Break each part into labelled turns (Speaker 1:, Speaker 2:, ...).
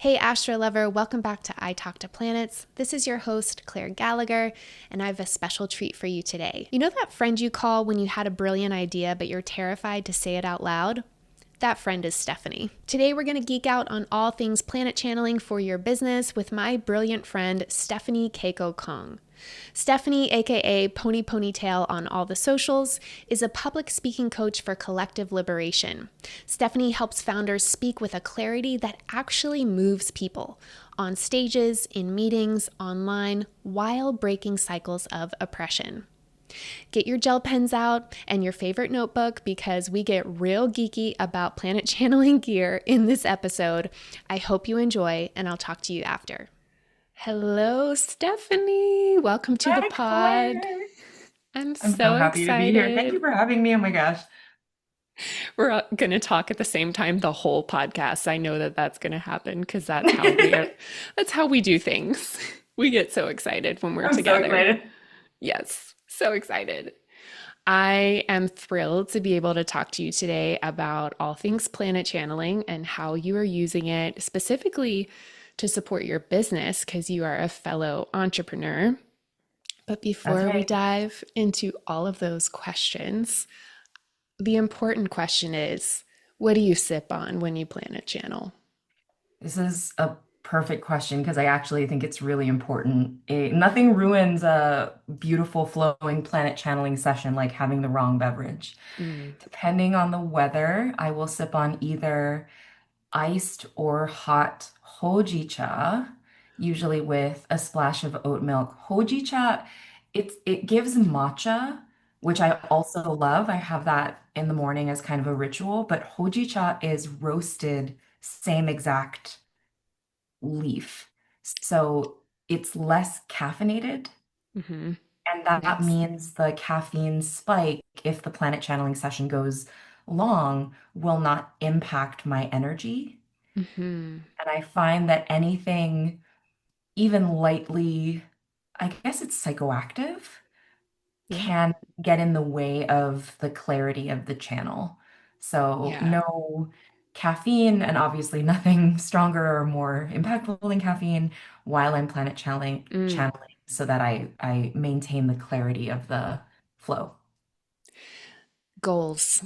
Speaker 1: Hey, Astro Lover, welcome back to I Talk to Planets. This is your host, Claire Gallagher, and I have a special treat for you today. You know that friend you call when you had a brilliant idea, but you're terrified to say it out loud? That friend is Stephanie. Today, we're going to geek out on all things planet channeling for your business with my brilliant friend, Stephanie Keiko Kong. Stephanie, aka Pony Ponytail on all the socials, is a public speaking coach for collective liberation. Stephanie helps founders speak with a clarity that actually moves people on stages, in meetings, online, while breaking cycles of oppression. Get your gel pens out and your favorite notebook because we get real geeky about planet channeling gear in this episode. I hope you enjoy, and I'll talk to you after. Hello, Stephanie. Welcome to the
Speaker 2: Hi,
Speaker 1: pod.
Speaker 2: Claire.
Speaker 1: I'm
Speaker 2: I'm so
Speaker 1: so
Speaker 2: happy to be here. Thank you
Speaker 1: excited.
Speaker 2: for having me. Oh my gosh.
Speaker 1: We're going to talk at the same time the whole podcast. I know that that's going to happen because that's how we are, that's how we do things. We get so excited when we're
Speaker 2: I'm so
Speaker 1: together.
Speaker 2: excited.
Speaker 1: Yes, so excited. I am thrilled to be able to talk to you today about all things planet channeling and how you are using it specifically to support your business because you are a fellow entrepreneur. But
Speaker 2: That's
Speaker 1: before we
Speaker 2: right.
Speaker 1: dive into all of those questions, the important question is, what do you sip on when you planet channel?
Speaker 2: This is a perfect question because I actually think it's really important. Nothing ruins a beautiful flowing planet channeling session like having the wrong beverage.
Speaker 1: Mm,
Speaker 2: Depending on the weather, I will sip on either iced or hot hojicha, usually with a splash of oat milk. Hojicha, it gives matcha, which I also love. I have that in the morning as kind of a ritual, but hojicha is roasted, same exact leaf. So it's less caffeinated.
Speaker 1: hmm.
Speaker 2: And that
Speaker 1: Nice.
Speaker 2: means the caffeine spike, if the planet channeling session goes long, will not impact my energy.
Speaker 1: Hmm.
Speaker 2: And I find that anything even lightly, I guess it's psychoactive,
Speaker 1: Yeah.
Speaker 2: can get in the way of the clarity of the channel. So
Speaker 1: Yeah.
Speaker 2: no caffeine and obviously nothing stronger or more impactful than caffeine while I'm planet
Speaker 1: Mm.
Speaker 2: channeling so that I maintain the clarity of the flow.
Speaker 1: Goals.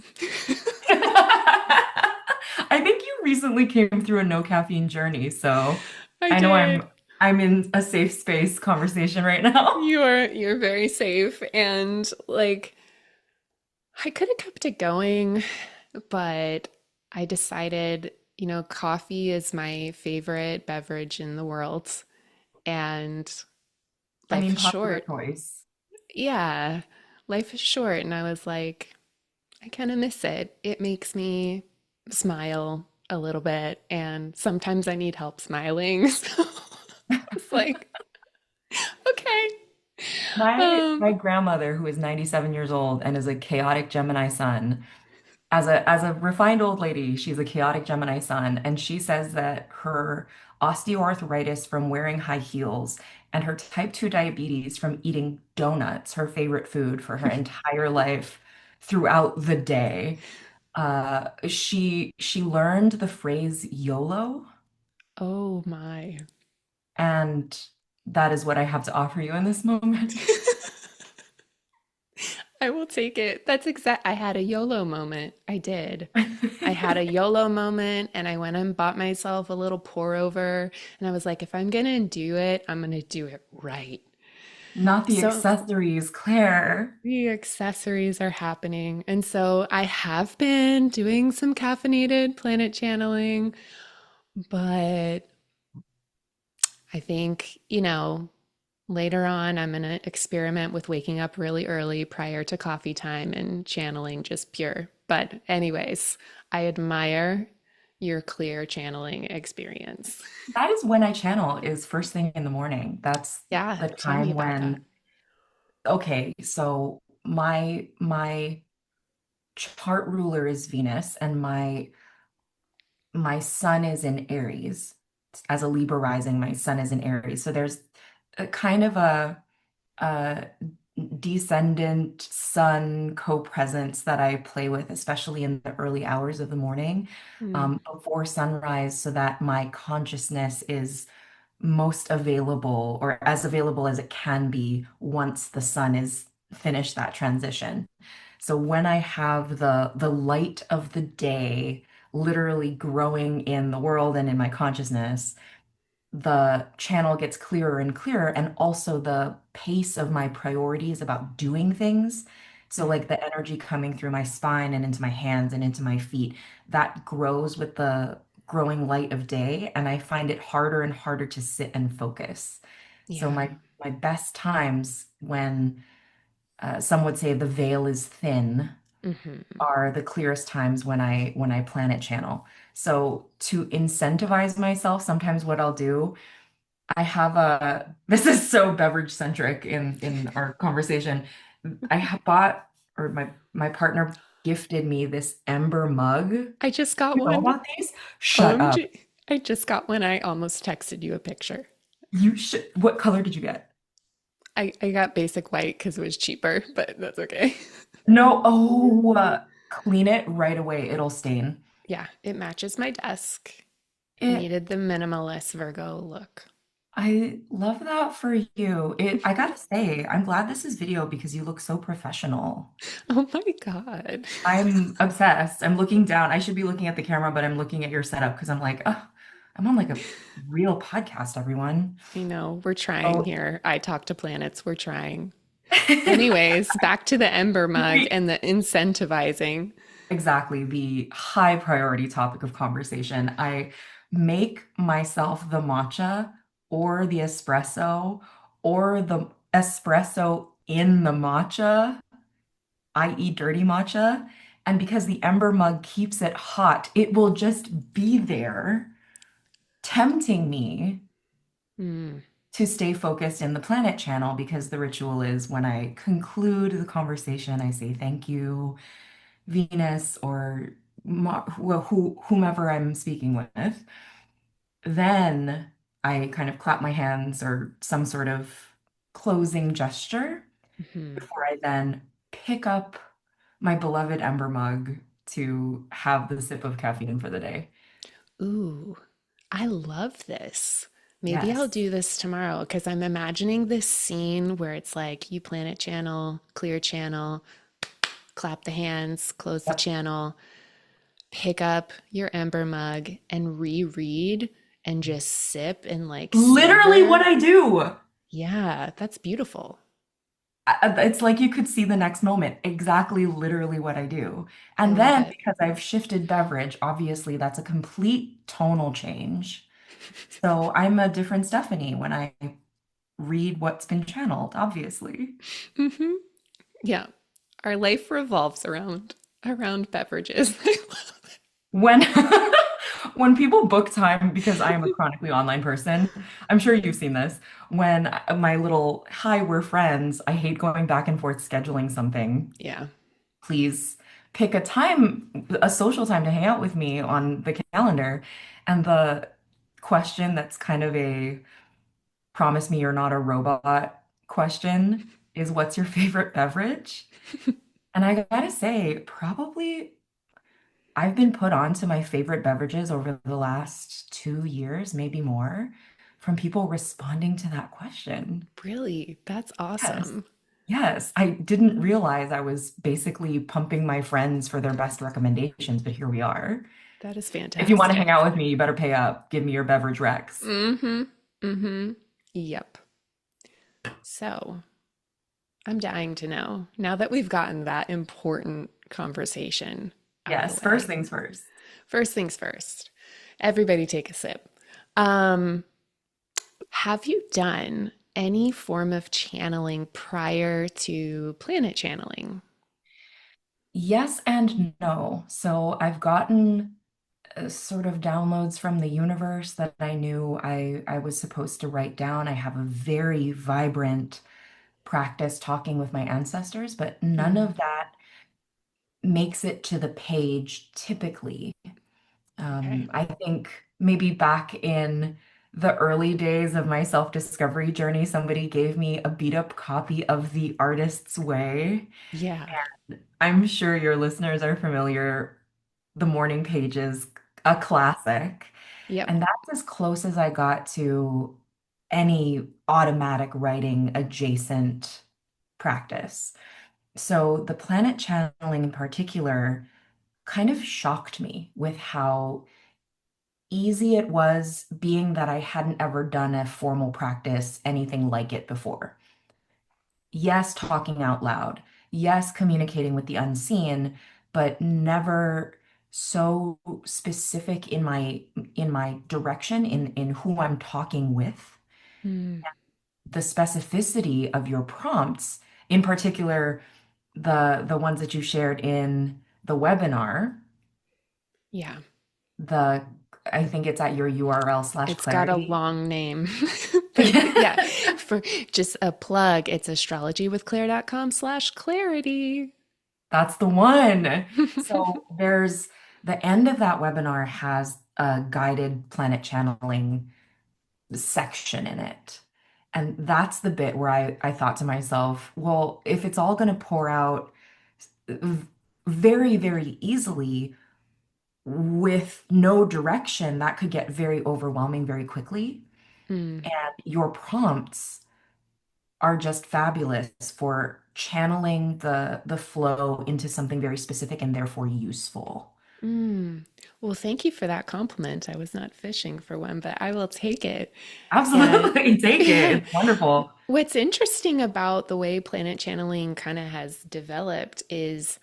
Speaker 2: I think you recently came through a no caffeine journey, so
Speaker 1: I
Speaker 2: I know
Speaker 1: did.
Speaker 2: I'm in a safe space conversation right now.
Speaker 1: You're very safe and like I could have kept it going, but I decided, coffee is my favorite beverage in the world and
Speaker 2: I
Speaker 1: life
Speaker 2: mean,
Speaker 1: is
Speaker 2: popular
Speaker 1: short.
Speaker 2: choice.
Speaker 1: Yeah, life is short and I was like, I kind of miss it. It makes me smile a little bit and sometimes I need help smiling. So it's like, okay.
Speaker 2: My
Speaker 1: Um,
Speaker 2: grandmother, who is 97 years old and is a chaotic Gemini sun, as a refined old lady, she's a chaotic Gemini sun, and she says that her osteoarthritis from wearing high heels and her type 2 diabetes from eating donuts, her favorite food for her entire life throughout the day. She learned the phrase YOLO,
Speaker 1: oh my.
Speaker 2: and that is what I have to offer you in this moment.
Speaker 1: I will take it. I had a YOLO moment. I did. I had a YOLO moment and I went and bought myself a little pour over and I was like, if I'm gonna do it, I'm gonna do it right.
Speaker 2: Not the
Speaker 1: So
Speaker 2: accessories, Claire.
Speaker 1: the accessories are happening. And so I have been doing some caffeinated planet channeling, but I think, later on, I'm going to experiment with waking up really early prior to coffee time and channeling just pure. But, anyways, I admire your clear channeling experience.
Speaker 2: That is when I channel, is first thing in the morning. That's
Speaker 1: Yeah,
Speaker 2: the
Speaker 1: tell me
Speaker 2: time
Speaker 1: about that.
Speaker 2: when, okay, so my chart ruler is Venus and my sun is in Aries. As a Libra rising, my sun is in Aries. So there's a kind of a descendant sun co-presence that I play with, especially in the early hours of the morning,
Speaker 1: Mm,
Speaker 2: before sunrise, so that my consciousness is most available or as available as it can be once the sun is finished that transition. So when I have the light of the day literally growing in the world and in my consciousness, the channel gets clearer and clearer, and also the pace of my priorities about doing things. So,
Speaker 1: mm,
Speaker 2: like the energy coming through my spine and into my hands and into my feet, that grows with the growing light of day, and I find it harder and harder to sit and focus. So,
Speaker 1: yeah.
Speaker 2: my best times when some would say the veil is thin
Speaker 1: Hmm.
Speaker 2: are the clearest times when I planet channel. So, to incentivize myself, sometimes what I'll do, I have a, this is so beverage centric in our conversation. Bought, or my partner gifted me this ember mug.
Speaker 1: I just got
Speaker 2: You know
Speaker 1: one.
Speaker 2: about these? Shut up.
Speaker 1: OMG. I just got one. I almost texted you a picture.
Speaker 2: You should. What color did you get?
Speaker 1: I got basic white because it was cheaper, but that's okay.
Speaker 2: No. Oh, clean it right away. It'll stain.
Speaker 1: Yeah, it matches my desk. I
Speaker 2: It.
Speaker 1: needed the minimalist Virgo look.
Speaker 2: I love that for you. I gotta say, I'm glad this is video because you look so professional.
Speaker 1: Oh my God.
Speaker 2: I'm obsessed. I'm looking down. I should be looking at the camera, but I'm looking at your setup because I'm like, oh, I'm on like a real podcast, everyone.
Speaker 1: I know, we're trying
Speaker 2: Oh,
Speaker 1: here. I talk to planets, we're trying. Anyways, back to the ember mug and the incentivizing.
Speaker 2: exactly the high priority topic of conversation. I make myself the matcha or the espresso or the espresso in the matcha, i.e., dirty matcha. And because the ember mug keeps it hot, it will just be there tempting me
Speaker 1: Mm,
Speaker 2: to stay focused in the planet channel, because the ritual is when I conclude the conversation, I say thank you, Venus, or whomever I'm speaking with. Then I kind of clap my hands or some sort of closing gesture
Speaker 1: mhm.
Speaker 2: before I then pick up my beloved ember mug to have the sip of caffeine for the day.
Speaker 1: Ooh, I love this. Maybe I'll
Speaker 2: Yes.
Speaker 1: do this tomorrow because I'm imagining this scene where it's like you planet channel, clear channel, clap the hands, close the
Speaker 2: Yep.
Speaker 1: channel, pick up your ember mug and reread and just sip and like
Speaker 2: Literally what
Speaker 1: savor.
Speaker 2: I do.
Speaker 1: Yeah, that's beautiful.
Speaker 2: It's like you could see the next moment, exactly literally what I do.
Speaker 1: I
Speaker 2: And
Speaker 1: love
Speaker 2: then
Speaker 1: it.
Speaker 2: because I've shifted beverage, obviously that's a complete tonal change. So I'm a different Stephanie when I read what's been channeled, obviously.
Speaker 1: Hmm. Yeah, our life revolves around beverages. I love it.
Speaker 2: When when people book time, because I am a chronically online person, I'm sure you've seen this. When my little hi, we're friends, I hate going back and forth scheduling something.
Speaker 1: Yeah.
Speaker 2: Please pick a time, a social time to hang out with me on the calendar. And the question that's kind of a promise me you're not a robot question is, what's your favorite beverage? And I gotta say, probably I've been put on to my favorite beverages over the last 2 years, maybe more, from people responding to that question.
Speaker 1: Really? That's
Speaker 2: Yes.
Speaker 1: awesome.
Speaker 2: Yes, I didn't realize I was basically pumping my friends for their best recommendations, but here we are.
Speaker 1: That is
Speaker 2: If you want to hang out
Speaker 1: fantastic.
Speaker 2: with me, you better pay up. Give me your beverage recs.
Speaker 1: Mm-hmm. Mm-hmm. Yep. So I'm dying to know, now that we've gotten that important conversation out of the
Speaker 2: Yes, first
Speaker 1: way.
Speaker 2: things first.
Speaker 1: First things first. Everybody take a sip. Um, have you done any form of channeling prior to planet channeling?
Speaker 2: Yes and no. So I've gotten sort of downloads from the universe that I knew I was supposed to write down. I have a very vibrant practice talking with my ancestors, but none
Speaker 1: Mm,
Speaker 2: of that makes it to the page typically.
Speaker 1: okay.
Speaker 2: I think maybe back in the early days of my self-discovery journey, somebody gave me a beat up copy of The Artist's Way.
Speaker 1: Yeah.
Speaker 2: I'm sure your listeners are familiar. The Morning Pages, a classic.
Speaker 1: Yep.
Speaker 2: And that's as close as I got to any automatic writing adjacent practice. So the planet channeling in particular kind of shocked me with how easy it was, being that I hadn't ever done a formal practice, anything like it before. Yes, talking out loud. Yes, communicating with the unseen, but never so specific in my direction, in who I'm talking with.
Speaker 1: Mm,
Speaker 2: The specificity of your prompts, in particular, the ones that you shared in the webinar,
Speaker 1: yeah.
Speaker 2: the I think it's at your URL slash
Speaker 1: It's got a
Speaker 2: clarity.
Speaker 1: long name. But yeah, for just a plug, it's astrologywithclaire.com/clarity.
Speaker 2: That's the one. So there's the end of that webinar has a guided planet channeling section in it. And that's the bit where I thought to myself, well, if it's all going to pour out very, very easily with no direction, that could get very overwhelming very quickly.
Speaker 1: Mm,
Speaker 2: And your prompts are just fabulous for channeling the flow into something very specific and therefore useful.
Speaker 1: mm. Well, thank you for that compliment. I was not fishing for one, but I will take it. And
Speaker 2: Absolutely. Take it. It's wonderful.
Speaker 1: what's interesting about the way planet channeling kind of has developed is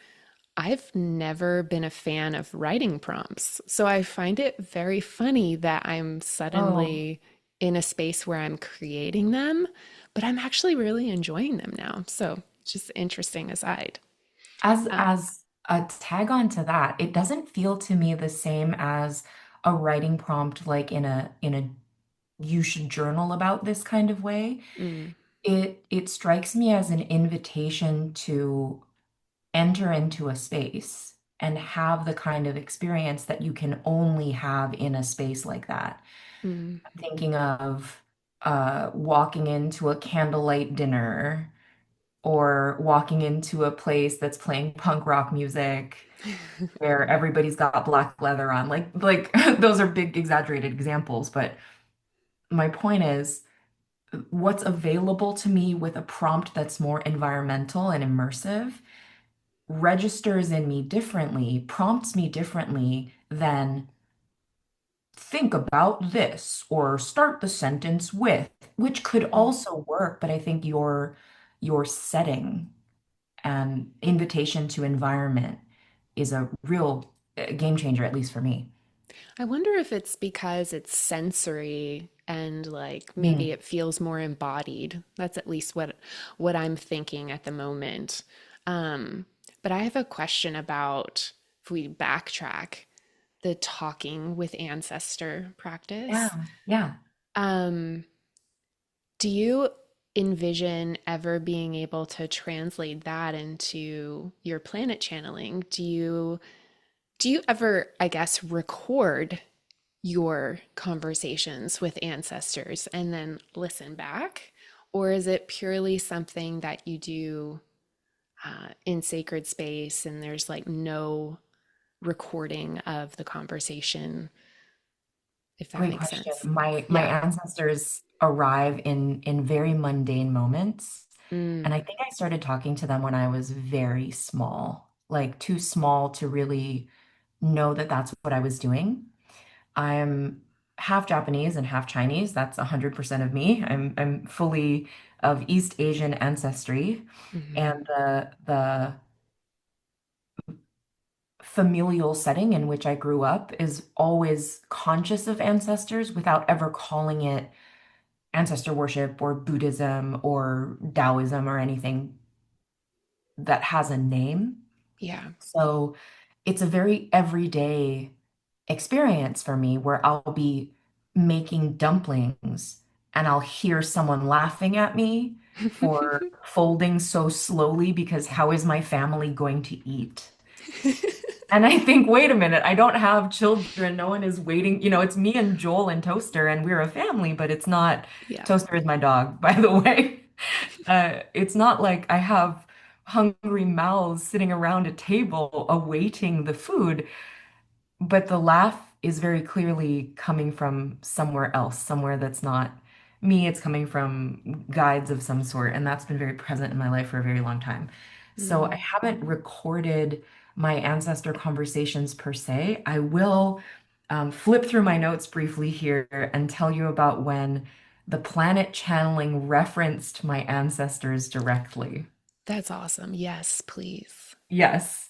Speaker 1: I've never been a fan of writing prompts. So I find it very funny that I'm
Speaker 2: Oh,
Speaker 1: suddenly in a space where I'm creating them, but I'm actually really enjoying them now. So just interesting aside. Uh,
Speaker 2: as a tag on to that, it doesn't feel to me the same as a writing prompt like in a you should journal about this kind of way.
Speaker 1: mm,
Speaker 2: It strikes me as an invitation to enter into a space and have the kind of experience that you can only have in a space like that.
Speaker 1: mm.
Speaker 2: I'm thinking of walking into a candlelight dinner or walking into a place that's playing punk rock music where everybody's got black leather on. Like those are big exaggerated examples, but my point is what's available to me with a prompt that's more environmental and immersive registers in me differently, prompts me differently than think about this or start the sentence with, which could
Speaker 1: Mm.
Speaker 2: also work, but I think your setting and invitation to environment is a real game changer, at least for me.
Speaker 1: I wonder if it's because it's sensory and like maybe
Speaker 2: Mm.
Speaker 1: it feels more embodied. That's at least what I'm thinking at the moment. Um, but I have a question about if we backtrack the talking with ancestor practice.
Speaker 2: Yeah, yeah.
Speaker 1: Um, do you envision ever being able to translate that into your planet channeling? Do you ever, I guess, record your conversations with ancestors and then listen back? Or is it purely something that you do in sacred space and there's like no recording of the conversation, if that
Speaker 2: Great
Speaker 1: makes
Speaker 2: question.
Speaker 1: sense?
Speaker 2: My
Speaker 1: Yeah.
Speaker 2: ancestors arrive in very mundane moments, and
Speaker 1: Mm,
Speaker 2: I think I started talking to them when I was very small, like too small to really know that that's what I was doing. I'm half Japanese and half Chinese. That's 100% of me. I'm fully of East Asian ancestry,
Speaker 1: mhm.
Speaker 2: and the familial setting in which I grew up is always conscious of ancestors without ever calling it ancestor worship or Buddhism or Taoism or anything that has a name.
Speaker 1: Yeah.
Speaker 2: So it's a very everyday experience for me where I'll be making dumplings and I'll hear someone laughing at me for folding so slowly because how is my family going to eat? And I think, wait a minute, I don't have children. No one is waiting. It's me and Joel and Toaster, and we're a family, but it's not,
Speaker 1: Yeah.
Speaker 2: Toaster is my dog, by the way. It's not like I have hungry mouths sitting around a table awaiting the food. But the laugh is very clearly coming from somewhere else, somewhere that's not me. It's coming from guides of some sort, and that's been very present in my life for a very long time. So I
Speaker 1: Mm,
Speaker 2: haven't recorded my ancestor conversations per se. I will flip through my notes briefly here and tell you about when the planet channeling referenced my ancestors directly.
Speaker 1: that's awesome. Yes, please.
Speaker 2: Yes.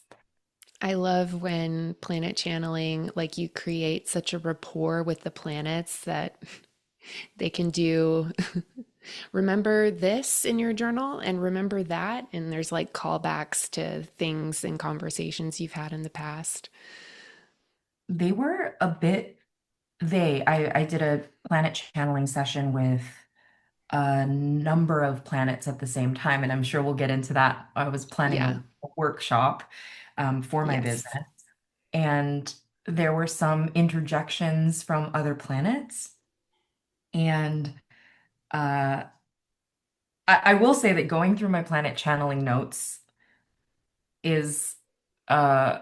Speaker 1: I love when planet channeling, like you create such a rapport with the planets that they can do remember this in your journal and remember that. And there's like callbacks to things and conversations you've had in the past.
Speaker 2: They were a bit I did a planet channeling session with a number of planets at the same time, and I'm sure we'll get into that. I was planning
Speaker 1: Yeah.
Speaker 2: a workshop for my
Speaker 1: Yes.
Speaker 2: business, and there were some interjections from other planets. And uh, I will say that going through my planet channeling notes is uh,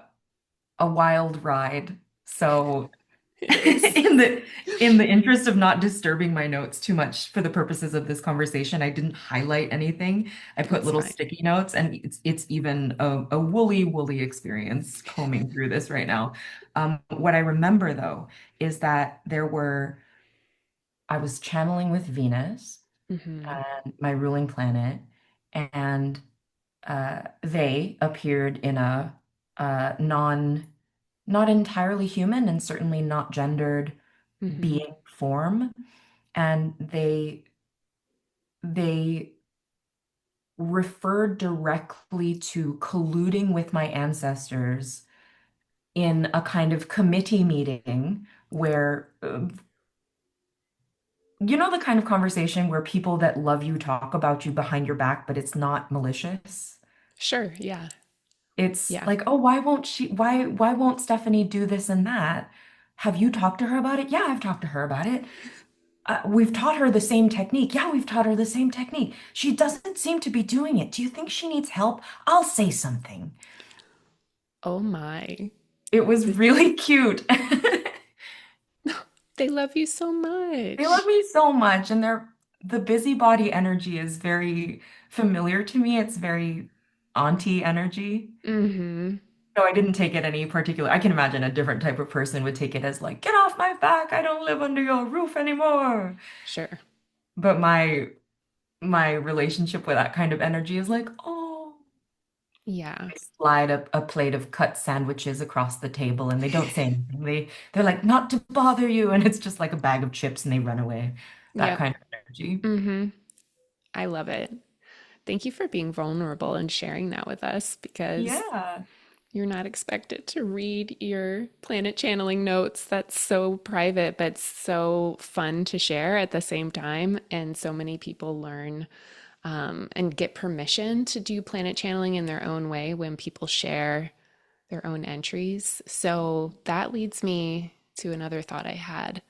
Speaker 2: a wild ride. So
Speaker 1: It is.
Speaker 2: In the interest of not disturbing my notes too much for the purposes of this conversation, I didn't highlight anything. I put
Speaker 1: That's
Speaker 2: little
Speaker 1: fine.
Speaker 2: sticky notes, and it's even a woolly experience combing through this right now. What I remember though is that I was channeling with Venus,
Speaker 1: Hmm.
Speaker 2: my ruling planet, and they appeared in a not entirely human and certainly not gendered
Speaker 1: Hmm.
Speaker 2: being form, and they referred directly to colluding with my ancestors in a kind of committee meeting where the kind of conversation where people that love you talk about you behind your back, but it's not malicious.
Speaker 1: Sure. Yeah.
Speaker 2: It's
Speaker 1: Yeah.
Speaker 2: like, oh, why won't Stephanie do this and that? Have you talked to her about it? Yeah, I've talked to her about it. We've taught her the same technique. Yeah, we've taught her the same technique. She doesn't seem to be doing it. Do you think she needs help? I'll say something.
Speaker 1: Oh my.
Speaker 2: It was
Speaker 1: Th-
Speaker 2: really cute.
Speaker 1: They love you so
Speaker 2: They love
Speaker 1: much.
Speaker 2: me so much, and the busybody energy is very familiar to me. It's very auntie energy.
Speaker 1: Hmm.
Speaker 2: So I didn't take it any particular. I can imagine a different type of person would take it as like, get off my back. I don't live under your roof anymore.
Speaker 1: Sure.
Speaker 2: But my relationship with that kind of energy is like, oh.
Speaker 1: Yeah.
Speaker 2: They slide a plate of cut sandwiches across the table and they don't say anything. They're like, not to bother you, and it's just like a bag of chips and they run away. That
Speaker 1: Yep.
Speaker 2: kind of energy.
Speaker 1: Hmm. I love it. Thank you for being vulnerable and sharing that with us because
Speaker 2: Yeah.
Speaker 1: you're not expected to read your planet channeling notes. That's so private, but so fun to share at the same time. And so many people learn and get permission to do planet channeling in their own way when people share their own entries. So that leads me to another thought I had.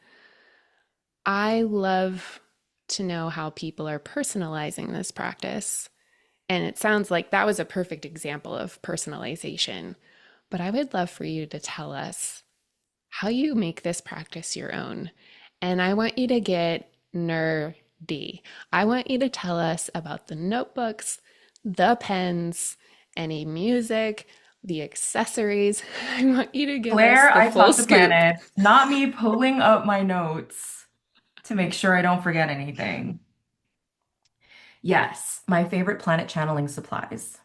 Speaker 1: I love to know how people are personalizing this practice. And it sounds like that was a perfect example of personalization. But I would love for you to tell us how you make this practice your own. And I want you to get nerdy. I want you to tell us about the notebooks, the pens, any music, the accessories. I want you to give us
Speaker 2: Claire,
Speaker 1: the
Speaker 2: I
Speaker 1: full
Speaker 2: talked to
Speaker 1: scoop.
Speaker 2: Planet, not me pulling up my notes to make sure I don't forget anything. Yes, my favorite planet channeling supplies.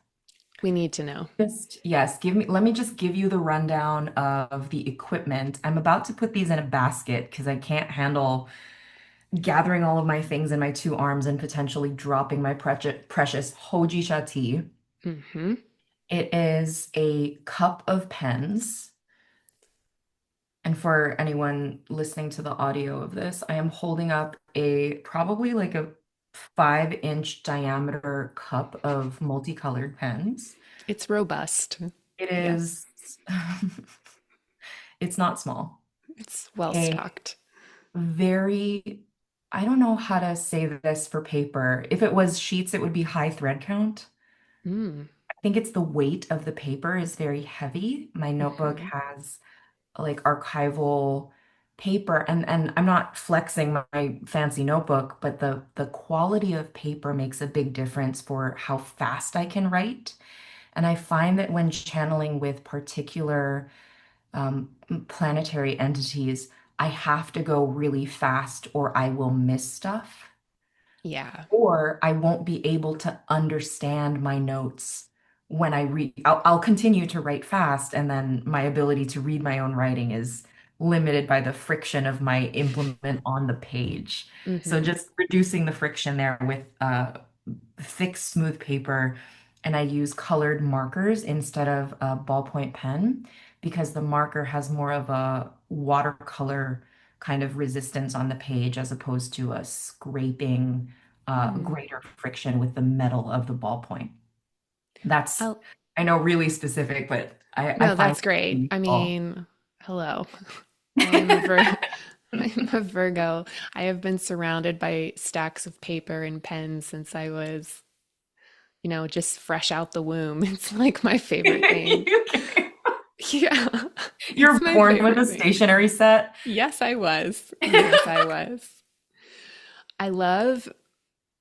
Speaker 1: We need to know.
Speaker 2: Yes, let me just give you the rundown of the equipment. I'm about to put these in a basket because I can't handle gathering all of my things in my two arms and potentially dropping my precious Hojicha tea.
Speaker 1: Mm-hmm.
Speaker 2: It is a cup of pens. And for anyone listening to the audio of this, I am holding up a probably like a 5-inch diameter cup of multicolored pens.
Speaker 1: It's robust.
Speaker 2: It
Speaker 1: Yeah.
Speaker 2: is It's it's not small.
Speaker 1: It's well
Speaker 2: A
Speaker 1: stocked.
Speaker 2: very, I don't know how to say this for paper. If it was sheets, it would be high thread count.
Speaker 1: Mm.
Speaker 2: I think it's the weight of the paper is very heavy. My notebook
Speaker 1: Hmm.
Speaker 2: has like archival paper, and I'm not flexing my fancy notebook, but the quality of paper makes a big difference for how fast I can write. And I find that when channeling with particular planetary entities, I have to go really fast or I will miss stuff,
Speaker 1: Yeah.
Speaker 2: or I won't be able to understand my notes when I read. I'll continue to write fast, and then my ability to read my own writing is limited by the friction of my implement on the page. So
Speaker 1: Hmm.
Speaker 2: just reducing the friction there with thick, smooth paper, and I use colored markers instead of a ballpoint pen because the marker has more of a watercolor kind of resistance on the page as opposed to a scraping,
Speaker 1: Mm.
Speaker 2: greater friction with the metal of the ballpoint. That's,
Speaker 1: Oh,
Speaker 2: I know, really specific, but I
Speaker 1: no,
Speaker 2: find
Speaker 1: that's
Speaker 2: it
Speaker 1: great. I
Speaker 2: useful.
Speaker 1: mean, hello. I am a I'm a Virgo. I have been surrounded by stacks of paper and pens since I was, just fresh out the womb. It's like my favorite thing. Yeah, it's
Speaker 2: You're
Speaker 1: my
Speaker 2: born with a
Speaker 1: favorite thing.
Speaker 2: stationery set.
Speaker 1: Yes, I was. Yes, I was. I love,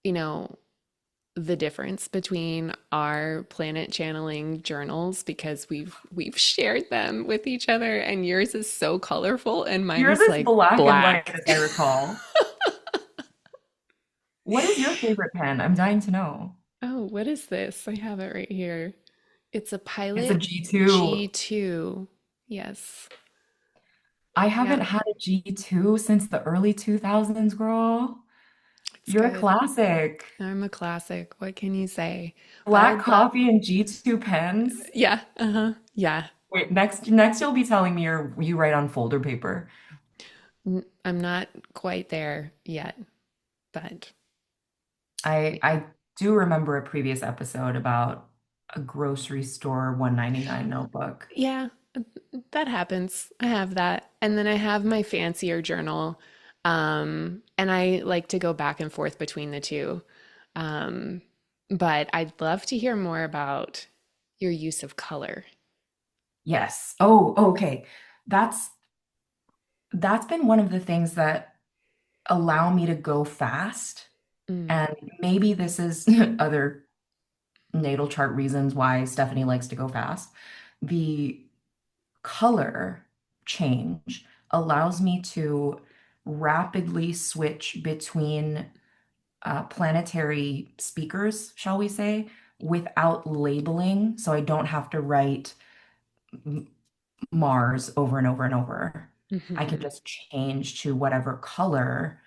Speaker 1: you know, the difference between our planet channeling journals because we've shared them with each other, and yours is so colorful and mine
Speaker 2: Yours
Speaker 1: is
Speaker 2: is
Speaker 1: like
Speaker 2: black and white,
Speaker 1: black.
Speaker 2: as I recall. What is your favorite pen? I'm dying to know.
Speaker 1: Oh, what is this? I have it right here. It's a
Speaker 2: It's a
Speaker 1: Pilot
Speaker 2: G2.
Speaker 1: G2. Yes.
Speaker 2: I haven't
Speaker 1: Yeah,
Speaker 2: had a G2 since the early 2000s, girl.
Speaker 1: it's
Speaker 2: You're a
Speaker 1: good.
Speaker 2: classic.
Speaker 1: I'm a classic. What can you say? But
Speaker 2: Black
Speaker 1: I'd love,
Speaker 2: coffee and G2 pens.
Speaker 1: yeah, uh-huh. Yeah.
Speaker 2: Wait, next you'll be telling me you write on folder paper.
Speaker 1: I'm not quite there yet, but
Speaker 2: I do remember a previous episode about a grocery store 199 notebook.
Speaker 1: yeah, that happens. I have that. And then I have my fancier journal. And I like to go back and forth between the two. Um, but I'd love to hear more about your use of color.
Speaker 2: Yes. Oh, okay. That's that's been one of the things that allow me to go fast.
Speaker 1: Mm,
Speaker 2: And maybe this is other natal chart reasons why Stephanie likes to go fast. The color change allows me to rapidly switch between planetary speakers, shall we say, without labeling. So I don't have to write Mars over and over and over. I can
Speaker 1: mhm,
Speaker 2: just change to whatever color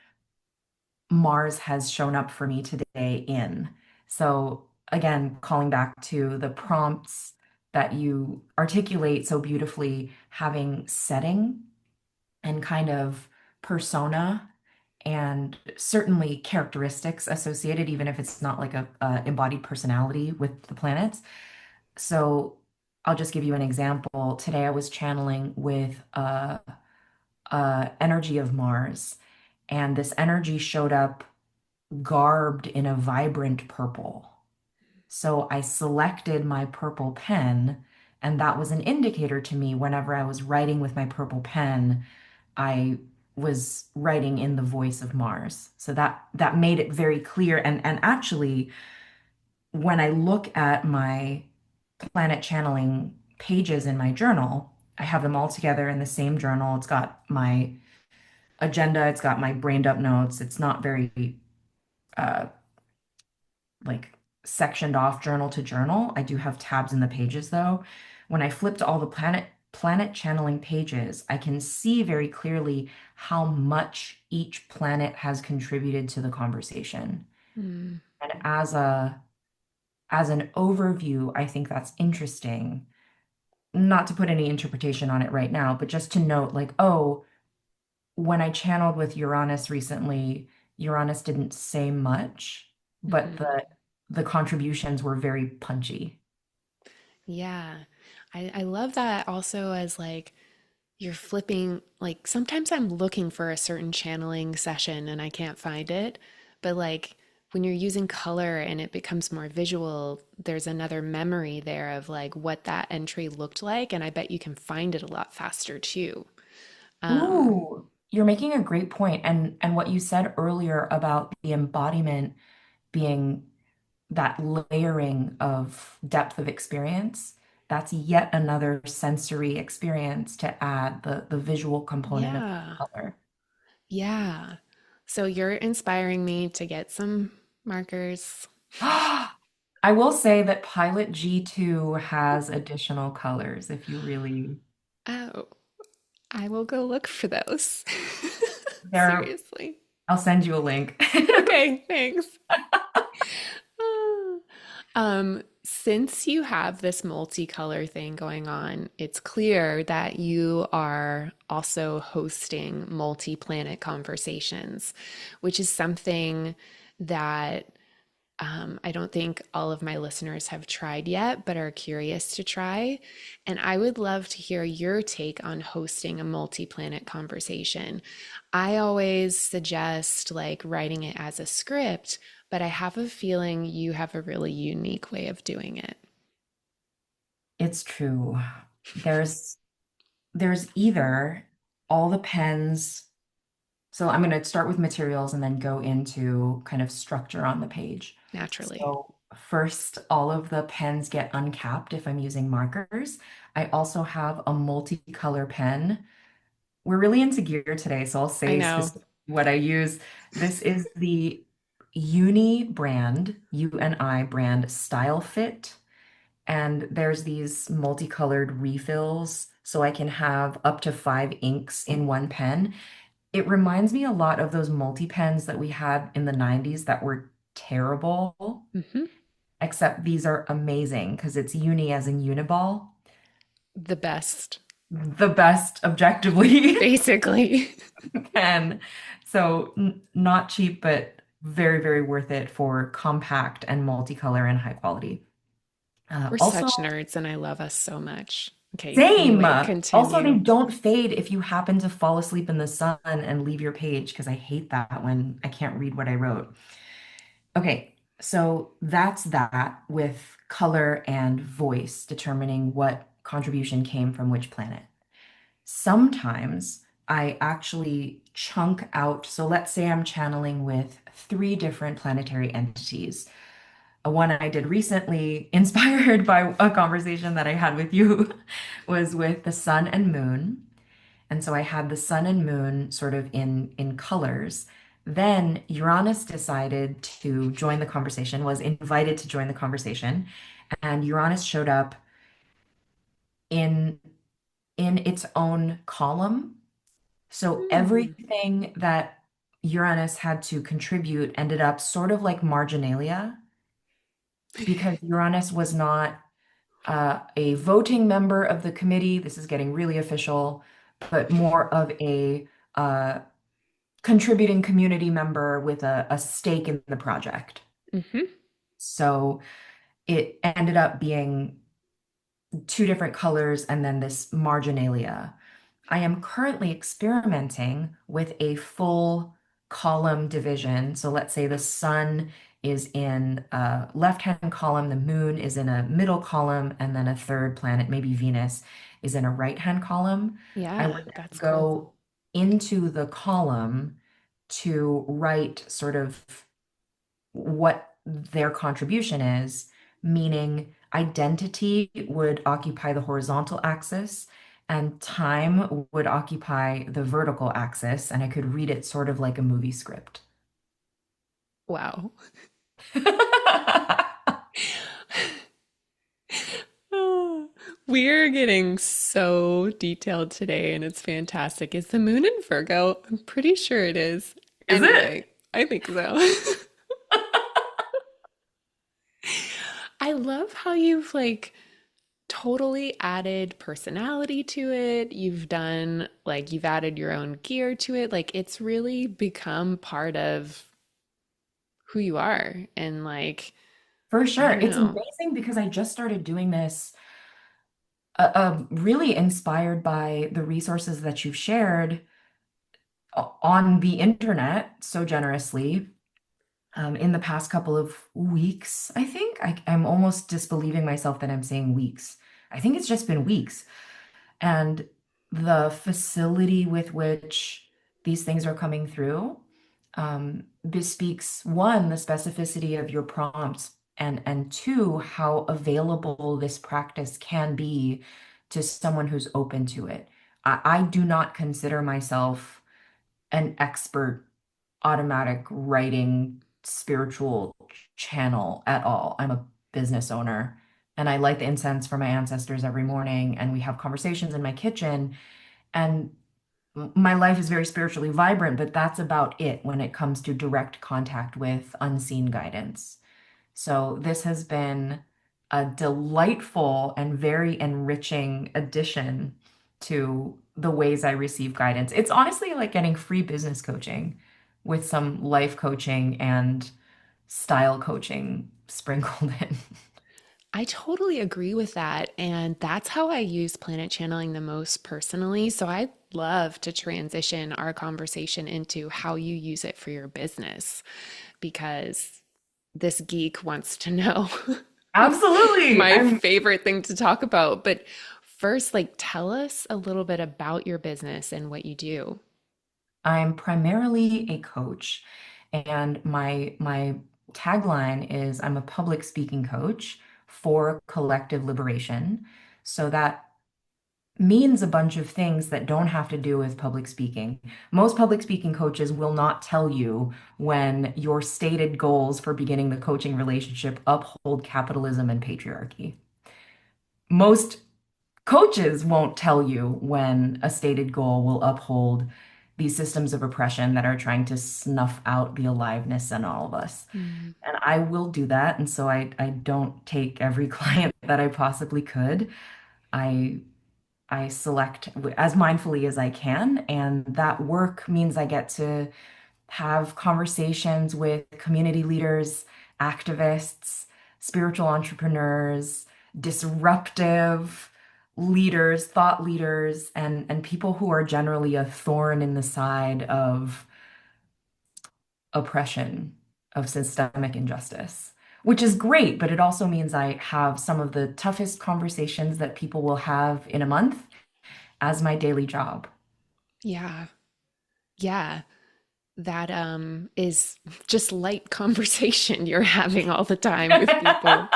Speaker 2: Mars has shown up for me today in. So again, calling back to the prompts that you articulate so beautifully, having setting and kind of persona and certainly characteristics associated, even if it's not like a embodied personality with the planets. So I'll just give you an example. Today I was channeling with energy of Mars, and this energy showed up garbed in a vibrant purple. So I selected my purple pen, and that was an indicator to me whenever I was writing with my purple pen, I was writing in the voice of Mars. So that made it very clear. And actually, when I look at my planet channeling pages in my journal, I have them all together in the same journal. It's got my agenda, it's got my brained up notes. It's not very uh, like sectioned off journal to journal. I do have tabs in the pages though. When I flip to all the planet channeling pages, I can see very clearly how much each planet has contributed to the conversation.
Speaker 1: mm,
Speaker 2: And as an overview, I think that's interesting. Not to put any interpretation on it right now, but just to note like, oh, when I channeled with Uranus recently, Uranus didn't say much, but
Speaker 1: mhm.
Speaker 2: the contributions were very punchy.
Speaker 1: Yeah. I love that also as like you're flipping, like sometimes I'm looking for a certain channeling session and I can't find it, but like when you're using color and it becomes more visual, there's another memory there of like what that entry looked like, and I bet you can find it a lot faster too. Um,
Speaker 2: Ooh, you're making a great point. And what you said earlier about the embodiment being that layering of depth of experience, that's yet another sensory experience to add the visual component of
Speaker 1: yeah,
Speaker 2: color.
Speaker 1: yeah. So you're inspiring me to get some markers.
Speaker 2: I will say that Pilot G2 has additional colors if you really,
Speaker 1: Oh, I will go look for those.
Speaker 2: there,
Speaker 1: Seriously.
Speaker 2: I'll send you a link.
Speaker 1: Okay, thanks. Since you have this multicolor thing going on, it's clear that you are also hosting multi-planet conversations, which is something that I don't think all of my listeners have tried yet, but are curious to try. And I would love to hear your take on hosting a multi planet conversation. I always suggest like writing it as a script, but I have a feeling you have a really unique way of doing it.
Speaker 2: It's true. There's there's either all the pens. So I'm going to start with materials and then go into kind of structure on the page.
Speaker 1: Naturally.
Speaker 2: So first, all of the pens get uncapped if I'm using markers. I also have a multicolor pen. We're really into gear today, so I'll
Speaker 1: I
Speaker 2: say
Speaker 1: know.
Speaker 2: specifically what I use. This is the Uni brand, UNI brand Style Fit. And there's these multicolored refills, so I can have up to 5 inks in one pen. It reminds me a lot of those multi-pens that we had in the 90s that were terrible,
Speaker 1: Hmm.
Speaker 2: except these are amazing because it's uni as in Uniball.
Speaker 1: The best,
Speaker 2: The best objectively
Speaker 1: basically.
Speaker 2: pen. So not cheap, but very, very worth it for compact and multicolor and high quality.
Speaker 1: We're
Speaker 2: Also,
Speaker 1: such nerds, and I love us so much. Okay,
Speaker 2: same.
Speaker 1: anyway,
Speaker 2: Also, they
Speaker 1: continue.
Speaker 2: don't fade if you happen to fall asleep in the sun and leave your page because I hate that when I can't read what I wrote. Okay, so that's that with color and voice determining what contribution came from which planet. Sometimes I actually chunk out. So let's say I'm channeling with three different planetary entities. One I did recently, inspired by a conversation that I had with you, was with the sun and moon. And so I had the sun and moon sort of in colors. Then Uranus decided to join the conversation, was invited to join the conversation, and Uranus showed up in in its own column. So
Speaker 1: Hmm.
Speaker 2: everything that Uranus had to contribute ended up sort of like marginalia because Uranus was not a voting member of the committee. This is getting really official, but more of a contributing community member with a stake in the project.
Speaker 1: Hmm.
Speaker 2: So it ended up being two different colors and then this marginalia. I am currently experimenting with a full column division. So let's say the sun is in a left-hand column, the moon is in a middle column, and then a third planet, maybe Venus, is in a right-hand column. I
Speaker 1: Yeah,
Speaker 2: would then
Speaker 1: that's cool.
Speaker 2: go into the column to write sort of what their contribution is, meaning identity would occupy the horizontal axis and time would occupy the vertical axis, and I could read it sort of like a movie script.
Speaker 1: Wow. We're getting so detailed today, and it's fantastic. Is the moon in Virgo? I'm pretty sure it is.
Speaker 2: Is it?
Speaker 1: Anyway, I think so. I love how you've like totally added personality to it. You've done like you've added your own gear to it. Like it's really become part of who you are. And like,
Speaker 2: For
Speaker 1: I
Speaker 2: sure.
Speaker 1: don't
Speaker 2: It's
Speaker 1: know.
Speaker 2: amazing because I just started doing this really inspired by the resources that you've shared on the internet so generously in the past couple of weeks. I think I'm almost disbelieving myself that I'm saying weeks. I think it's just been weeks. And the facility with which these things are coming through bespeaks one, the specificity of your prompts, and two, how available this practice can be to someone who's open to it. I do not consider myself an expert automatic writing spiritual channel at all. I'm a business owner and I light the incense for my ancestors every morning and we have conversations in my kitchen and my life is very spiritually vibrant, but that's about it when it comes to direct contact with unseen guidance. So this has been a delightful and very enriching addition to the ways I receive guidance. It's honestly like getting free business coaching with some life coaching and style coaching sprinkled in.
Speaker 1: I totally agree with that. And that's how I use planet channeling the most personally. So I love to transition our conversation into how you use it for your business because this geek wants to know
Speaker 2: Absolutely.
Speaker 1: my favorite thing to talk about. But first, like, tell us a little bit about your business and what you do.
Speaker 2: I'm primarily a coach, and my tagline is I'm a public speaking coach for collective liberation. So that means a bunch of things that don't have to do with public speaking. Most public speaking coaches will not tell you when your stated goals for beginning the coaching relationship uphold capitalism and patriarchy. Most coaches won't tell you when a stated goal will uphold these systems of oppression that are trying to snuff out the aliveness in all of us.
Speaker 1: Mm,
Speaker 2: And I will do that. And so I don't take every client that I possibly could. I I select as mindfully as I can, and that work means I get to have conversations with community leaders, activists, spiritual entrepreneurs, disruptive leaders, thought leaders, and people who are generally a thorn in the side of oppression, of systemic injustice, which is great, but it also means I have some of the toughest conversations that people will have in a month as my daily job.
Speaker 1: yeah. Yeah. That is just light conversation you're having all the time with people.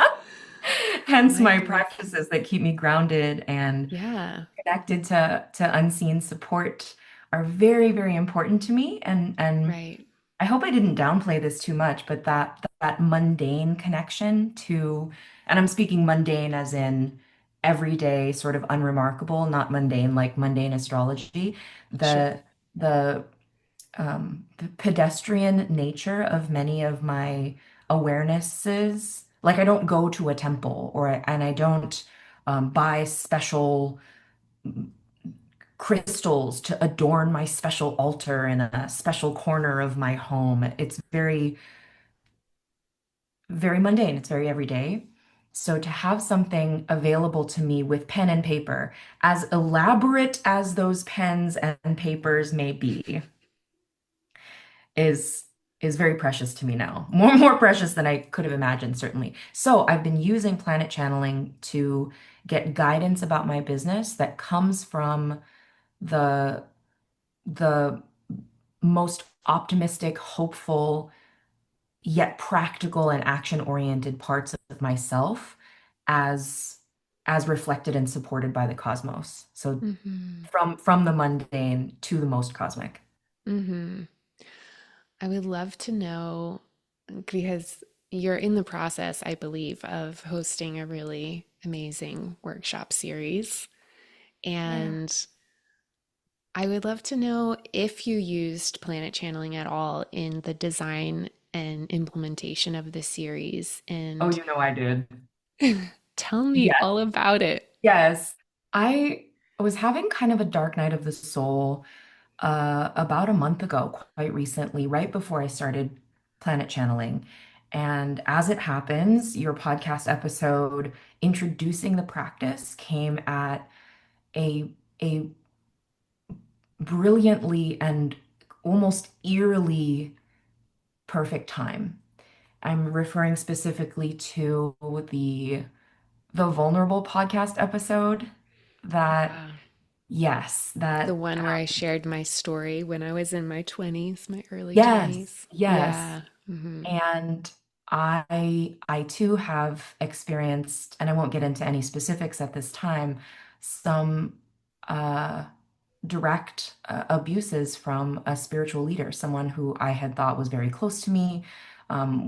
Speaker 2: Hence
Speaker 1: My
Speaker 2: my
Speaker 1: goodness.
Speaker 2: practices that keep me grounded and
Speaker 1: Yeah.
Speaker 2: connected to unseen support are very, very important to me. And
Speaker 1: Right.
Speaker 2: I hope I didn't downplay this too much, but that mundane connection to, and I'm speaking mundane as in everyday, sort of unremarkable, not mundane like mundane astrology.
Speaker 1: Sure.
Speaker 2: The the pedestrian nature of many of my awarenesses. Like I don't go to a temple and I don't buy special crystals to adorn my special altar in a special corner of my home. It's very, very mundane. It's very everyday. So to have something available to me with pen and paper, as elaborate as those pens and papers may be, is is very precious to me now. More precious than I could have imagined, certainly. So I've been using planet channeling to get guidance about my business that comes from the the most optimistic, hopeful, yet practical and action-oriented parts of myself as as reflected and supported by the cosmos. So
Speaker 1: Mm-hmm.
Speaker 2: from the mundane to the most cosmic.
Speaker 1: Mm-hmm. I would love to know because you're in the process, I believe, of hosting a really amazing workshop series.
Speaker 2: Yeah.
Speaker 1: And I would love to know if you used planet channeling at all in the design and implementation of the series.
Speaker 2: Oh,
Speaker 1: And
Speaker 2: you know I did.
Speaker 1: tell me
Speaker 2: Yes.
Speaker 1: all about it.
Speaker 2: Yes. I was having kind of a dark night of the soul about a month ago, quite recently, right before I started planet channeling. And as it happens, your podcast episode introducing the practice came at a brilliantly and almost eerily perfect time. I'm referring specifically to the the vulnerable podcast episode that
Speaker 1: Yeah.
Speaker 2: yes,
Speaker 1: The
Speaker 2: that
Speaker 1: one where I shared my story when I was in my 20s, my early
Speaker 2: yes,
Speaker 1: 20s.
Speaker 2: yes.
Speaker 1: Yeah. Hmm.
Speaker 2: And I too have experienced, and I won't get into any specifics at this time, some uh direct abuses from a spiritual leader, someone who I had thought was very close to me.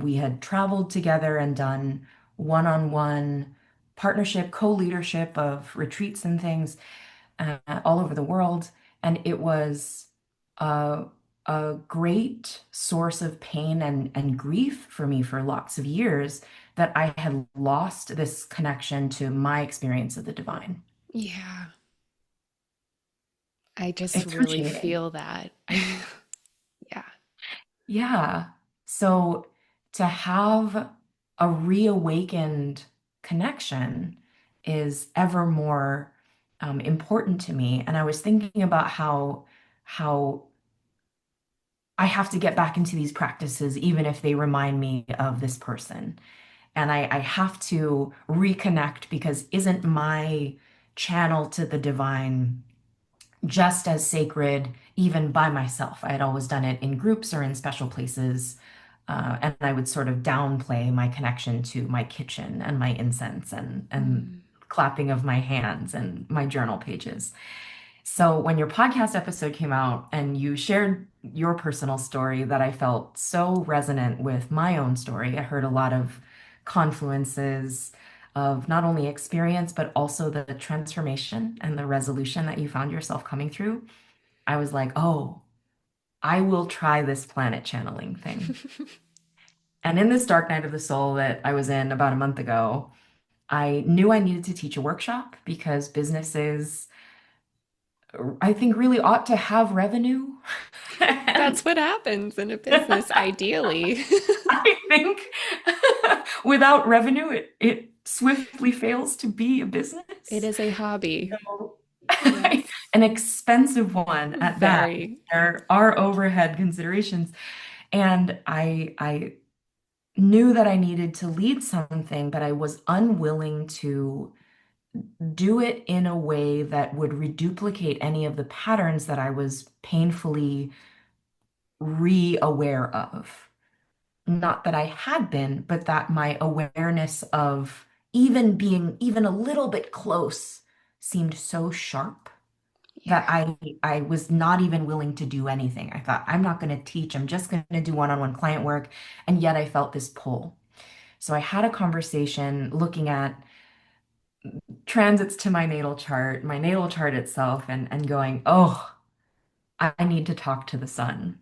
Speaker 2: We had traveled together and done one-on-one partnership, co-leadership of retreats and things all over the world. And it was a, a great source of pain and grief for me for lots of years that I had lost this connection to my experience of the divine.
Speaker 1: Yeah. I just really
Speaker 2: Excruciating.
Speaker 1: feel that. Yeah.
Speaker 2: Yeah. So to have a reawakened connection is ever more important to me. And I was thinking about how I have to get back into these practices, even if they remind me of this person. And I have to reconnect because isn't my channel to the divine just as sacred, even by myself? I had always done it in groups or in special places. And I would sort of downplay my connection to my kitchen and my incense and
Speaker 1: Mm.
Speaker 2: clapping of my hands and my journal pages. So when your podcast episode came out and you shared your personal story that I felt so resonant with my own story, I heard a lot of confluences of not only experience, but also the transformation and the resolution that you found yourself coming through. I was like, oh, I will try this planet channeling thing. And in this dark night of the soul that I was in about a month ago, I knew I needed to teach a workshop because businesses, I think, really ought to have revenue. And
Speaker 1: That's what happens in a business, ideally.
Speaker 2: I think without revenue, it swiftly fails to be a
Speaker 1: It
Speaker 2: business.
Speaker 1: is a hobby.
Speaker 2: So,
Speaker 1: Yes.
Speaker 2: an expensive one at that.
Speaker 1: Very.
Speaker 2: There are overhead considerations. And I knew that I needed to lead something, but I was unwilling to do it in a way that would reduplicate any of the patterns that I was painfully re-aware of. Not that I had been, but that my awareness of even being even a little bit close seemed so sharp that
Speaker 1: Yeah.
Speaker 2: I was not even willing to do anything. I thought, I'm not going to teach, I'm just going to do one-on-one client work. And yet I felt this pull. So I had a conversation looking at transits to my natal chart itself, and going, oh, I need to talk to the sun.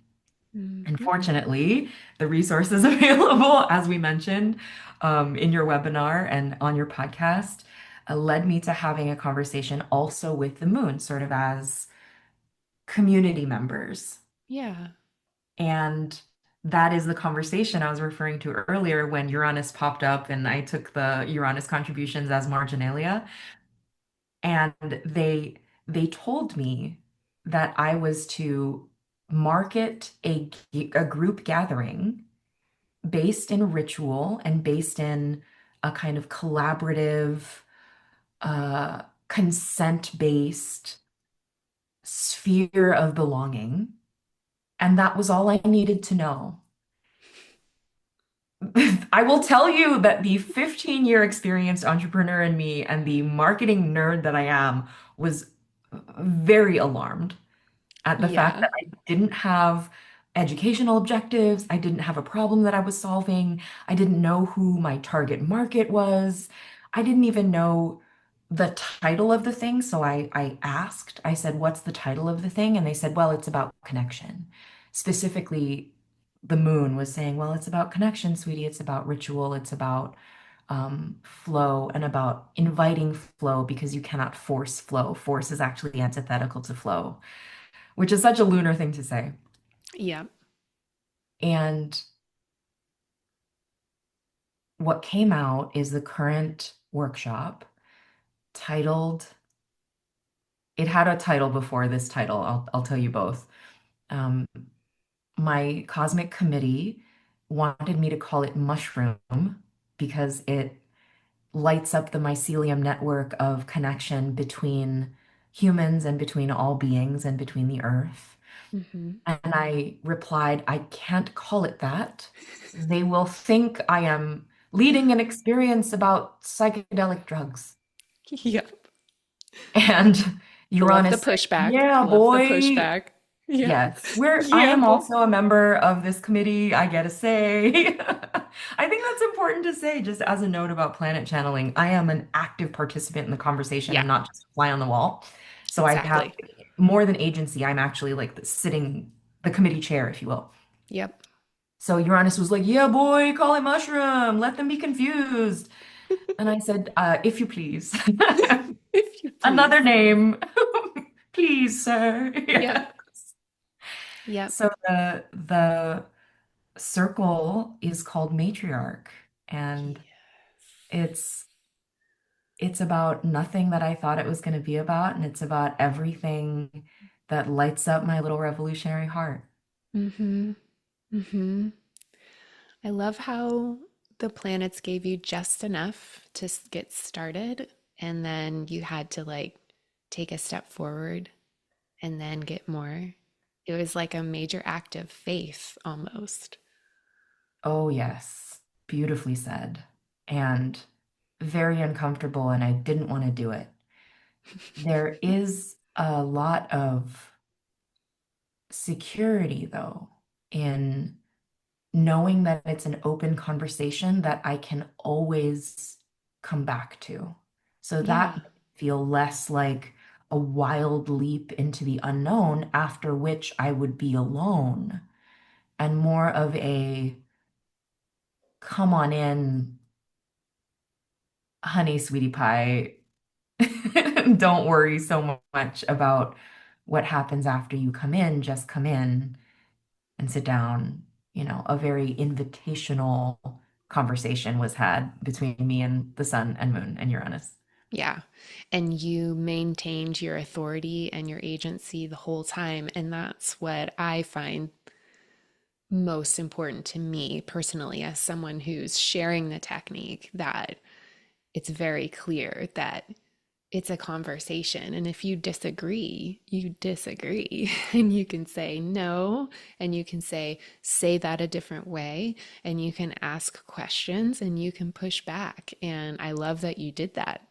Speaker 2: And
Speaker 1: Hmm.
Speaker 2: fortunately, the resources available, as we mentioned, in your webinar and on your podcast, led me to having a conversation also with the moon, sort of as community members.
Speaker 1: Yeah.
Speaker 2: And that is the conversation I was referring to earlier when Uranus popped up and I took the Uranus contributions as marginalia. And they told me that I was to market a group gathering based in ritual and based in a kind of collaborative, consent-based sphere of belonging. And that was all I needed to know. I will tell you that the 15-year experienced entrepreneur in me and the marketing nerd that I am was very alarmed at the fact
Speaker 1: Yeah.
Speaker 2: that I didn't have educational objectives. I didn't have a problem that I was solving. I didn't know who my target market was. I didn't even know the title of the thing. So I asked, I said, what's the title of the thing? And they said, well, it's about connection. Specifically, the moon was saying, well, it's about connection, sweetie. It's about ritual. It's about flow and about inviting flow because you cannot force flow. Force is actually antithetical to flow, which is such a lunar thing to say.
Speaker 1: Yeah.
Speaker 2: And what came out is the current workshop titled, it had a title before this title. I'll tell you both. Um, my cosmic committee wanted me to call it mushroom because it lights up the mycelium network of connection between humans and between all beings and between the earth.
Speaker 1: Mm-hmm.
Speaker 2: And I replied, I can't call it that. They will think I am leading an experience about psychedelic drugs.
Speaker 1: Yep.
Speaker 2: And
Speaker 1: Love the
Speaker 2: Uranus said,
Speaker 1: pushback.
Speaker 2: yeah,
Speaker 1: Love the
Speaker 2: boy.
Speaker 1: pushback. Yeah.
Speaker 2: Yes, I
Speaker 1: Yeah,
Speaker 2: am
Speaker 1: boy.
Speaker 2: also a member of this committee, I gotta say. I think that's important to say, just as a note about planet channeling. I am an active participant in the conversation and
Speaker 1: Yeah,
Speaker 2: not just a fly on the wall. So I have
Speaker 1: exactly.
Speaker 2: more than agency. I'm actually like the committee chair, if you will.
Speaker 1: Yep.
Speaker 2: So Uranus was like, yeah, boy, call it mushroom. Let them be confused. And I said, if you please.
Speaker 1: If you please.
Speaker 2: Another name. Please, sir.
Speaker 1: Yep.
Speaker 2: Yeah.
Speaker 1: Yep.
Speaker 2: So the circle is called matriarch, and it's it's about nothing that I thought it was going to be about, and it's about everything that lights up my little revolutionary heart.
Speaker 1: Mm-hmm. Mm-hmm. I love how the planets gave you just enough to get started, and then you had to like take a step forward and then get more. It was like a major act of faith almost.
Speaker 2: Oh, yes, beautifully said, and very uncomfortable, and I didn't want to do it. There is a lot of security, though, in knowing that it's an open conversation that I can always come back to. So that
Speaker 1: Yeah.
Speaker 2: makes it feel less like a wild leap into the unknown after which I would be alone, and more of a come on in, honey, sweetie pie. Don't worry so much about what happens after you come in. Just come in and sit down. A very invitational conversation was had between me and the sun and moon and Uranus.
Speaker 1: Yeah. And you maintained your authority and your agency the whole time. And that's what I find most important to me personally, as someone who's sharing the technique, that it's very clear that it's a conversation. And if you disagree, you disagree. And you can say no, and you can say that a different way, and you can ask questions and you can push back. And I love that you did that.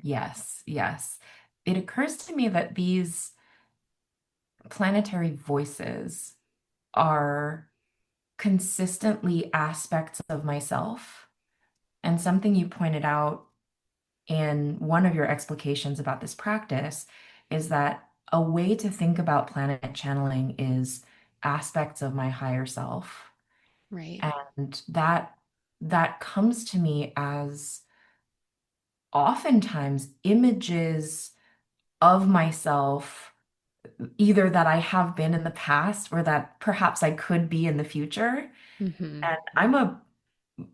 Speaker 2: Yes, yes. It occurs to me that these planetary voices are consistently aspects of myself. And something you pointed out in one of your explications about this practice is that a way to think about planet channeling is aspects of my higher self.
Speaker 1: Right.
Speaker 2: And that comes to me as oftentimes images of myself, either that I have been in the past or that perhaps I could be in the future.
Speaker 1: Mm-hmm.
Speaker 2: And I'm a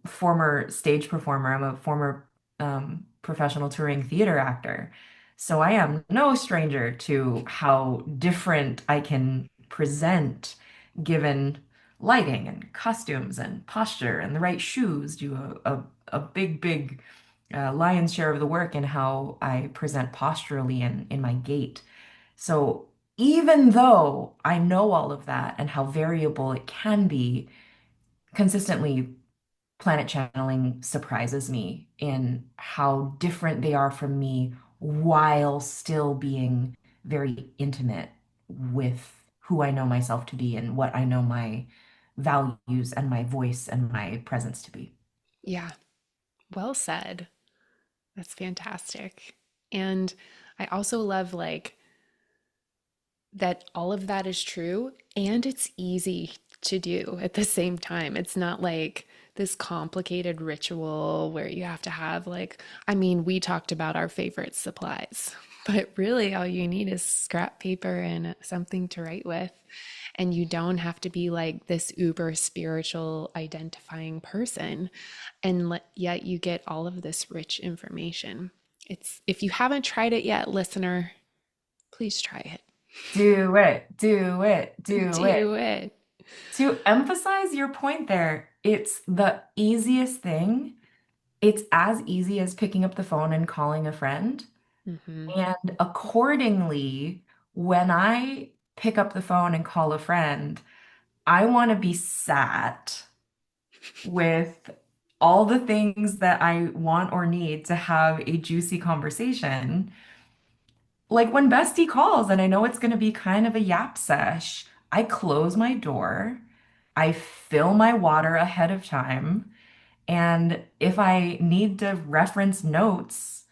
Speaker 2: former stage performer. I'm a former professional touring theater actor. So I am no stranger to how different I can present given lighting and costumes and posture and the right shoes do a big, big lion's share of the work in how I present posturally and in my gait. So even though I know all of that and how variable it can be, consistently planet channeling surprises me in how different they are from me while still being very intimate with who I know myself to be and what I know my values and my voice and my presence to be.
Speaker 1: Yeah. Well said. That's fantastic. And I also love like that all of that is true and it's easy to do at the same time. It's not like this complicated ritual where you have to have like, I mean, we talked about our favorite supplies, but really all you need is scrap paper and something to write with. And you don't have to be like this uber spiritual identifying person. And yet you get all of this rich information. It's, if you haven't tried it yet, listener, please try it.
Speaker 2: Do it, do it, do it.
Speaker 1: Do it.
Speaker 2: To emphasize your point there, it's the easiest thing. It's as easy as picking up the phone and calling a friend.
Speaker 1: Mm-hmm.
Speaker 2: And accordingly, when I pick up the phone and call a friend, I want to be sat with all the things that I want or need to have a juicy conversation. Like when Bestie calls and I know it's going to be kind of a yap sesh, I close my door, I fill my water ahead of time, and if I need to reference notes,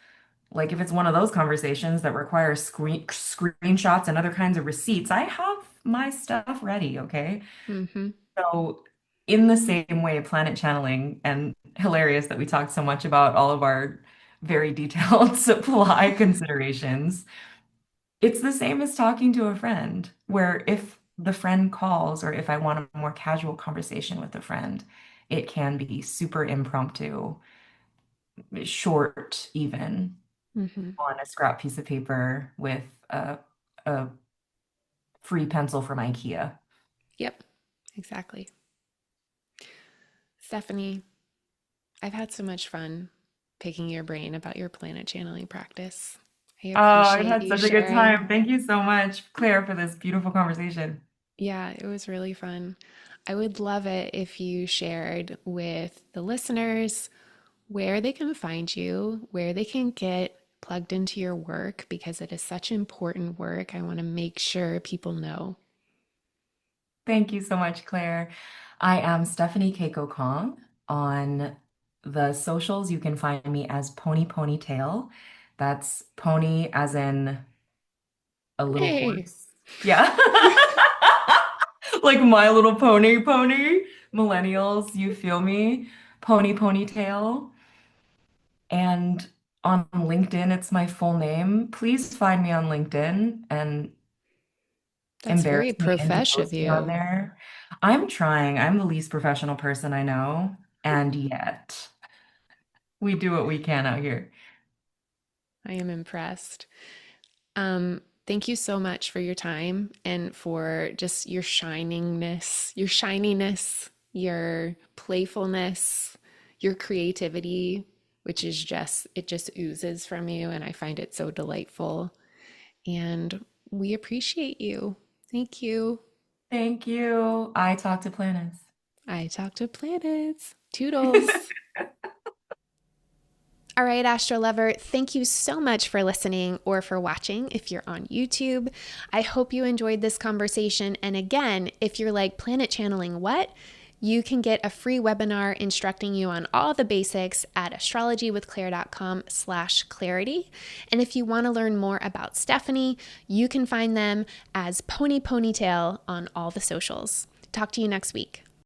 Speaker 2: like if it's one of those conversations that requires screenshots and other kinds of receipts, I have my stuff ready, okay?
Speaker 1: Mm-hmm.
Speaker 2: So, in the same way, planet channeling, and hilarious that we talked so much about all of our very detailed supply considerations. It's the same as talking to a friend, where if the friend calls or if I want a more casual conversation with a friend, it can be super impromptu, short, even
Speaker 1: Mm-hmm.
Speaker 2: on a scrap piece of paper with a free pencil from IKEA.
Speaker 1: Yep, exactly. Stephanie, I've had so much fun picking your brain about your planet channeling practice. I
Speaker 2: Oh, I've
Speaker 1: appreciate
Speaker 2: had
Speaker 1: you
Speaker 2: such a good
Speaker 1: sharing.
Speaker 2: time. Thank you so much, Claire, for this beautiful conversation.
Speaker 1: Yeah, it was really fun. I would love it if you shared with the listeners where they can find you, where they can get plugged into your work because it is such important work. I want to make sure people know.
Speaker 2: Thank you so much, Claire. I am Stephanie Keiko Kong. On the socials, you can find me as Pony Ponytail. That's pony as in a little
Speaker 1: Hey.
Speaker 2: horse. Yeah. Like My Little Pony pony. Millennials, you feel me? Pony Ponytail. And on LinkedIn, it's my full name. Please find me on LinkedIn and
Speaker 1: That's very
Speaker 2: embarrass me into
Speaker 1: profesh of
Speaker 2: posting on
Speaker 1: you.
Speaker 2: there. I'm trying. I'm the least professional person I know, and yet we do what we can out here.
Speaker 1: I am impressed. Thank you so much for your time and for just your shininess, your playfulness, your creativity, which is just, it just oozes from you. And I find it so delightful. And we appreciate you. Thank you.
Speaker 2: Thank you. I talk to planets.
Speaker 1: I talk to planets. Toodles. All right, Astro Lover, thank you so much for listening or for watching if you're on YouTube. I hope you enjoyed this conversation. And again, if you're like, planet channeling what? You can get a free webinar instructing you on all the basics at astrologywithclaire.com/clarity. And if you want to learn more about Stephanie, you can find them as Pony Ponytail on all the socials. Talk to you next week.